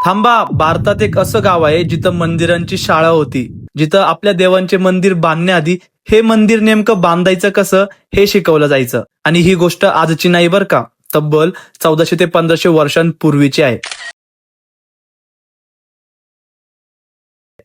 थांबा, भारतात एक असं गाव आहे जिथं मंदिरांची शाळा होती, जिथं आपल्या देवांचे मंदिर बांधण्याआधी हे मंदिर नेमकं बांधायचं कसं हे शिकवलं जायचं. आणि ही गोष्ट आजची नाही बरं का, तब्बल 1400 ते 1500 वर्षांपूर्वीची आहे.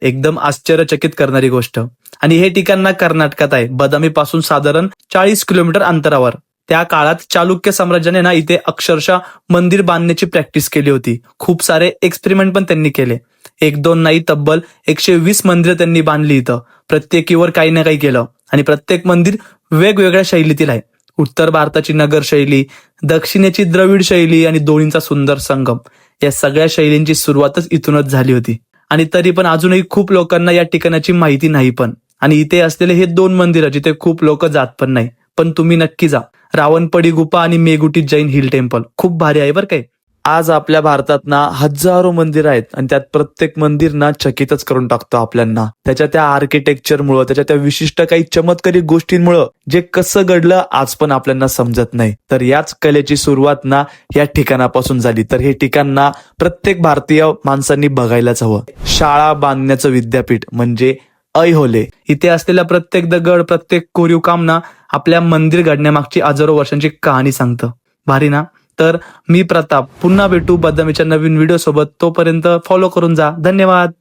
एकदम आश्चर्यचकित करणारी गोष्ट. आणि हे ठिकाण ना कर्नाटकात आहे, बदामी पासून साधारण 40 किलोमीटर अंतरावर. त्या काळात चालुक्य साम्राज्याने ना इथे अक्षरशः मंदिर बांधण्याची प्रॅक्टिस केली होती. खूप सारे एक्सपेरिमेंट पण त्यांनी केले. एक दोन नाही, तब्बल 120 मंदिरं त्यांनी बांधली इथं. प्रत्येकीवर काही ना काही केलं आणि प्रत्येक मंदिर वेगवेगळ्या शैलीतील आहे. उत्तर भारताची नगर शैली, दक्षिणेची द्रविड शैली आणि दोन्हींचा सुंदर संगम. या सगळ्या शैलींची सुरुवातच इथूनच झाली होती. आणि तरी पण अजूनही खूप लोकांना या ठिकाणाची माहिती नाही पण. आणि इथे असलेले हे दोन मंदिरं जिथे खूप लोक जात पण नाही, पण तुम्ही नक्की जा. रावणपडी गुफा आणि मेगुटी जैन हिल टेम्पल खूप भारी आहे बरं काय. आज आपल्या भारतात ना हजारो मंदिर आहेत आणि त्यात प्रत्येक मंदिर ना चकितच करून टाकतो आपल्यांना. त्याच्या त्या आर्किटेक्चरमुळं, त्याच्या त्या विशिष्ट काही चमत्कारिक गोष्टींमुळं जे कसं घडलं आज पण आपल्यांना समजत नाही. तर याच कलेची सुरुवात ना या ठिकाणापासून झाली. तर हे ठिकाण ना प्रत्येक भारतीय माणसांनी बघायलाच हवं. शाळा बांधण्याचं विद्यापीठ म्हणजे ऐहोले. इथे असलेला प्रत्येक दगड, प्रत्येक कोरीव काम ना आपल्या मंदिर घडण्यामागची हजारो वर्षांची कहाणी सांगतं. भारी ना. तर मी प्रताप, पुन्हा भेटू बदामीच्या नवीन व्हिडिओ सोबत. तोपर्यंत फॉलो करून जा. धन्यवाद.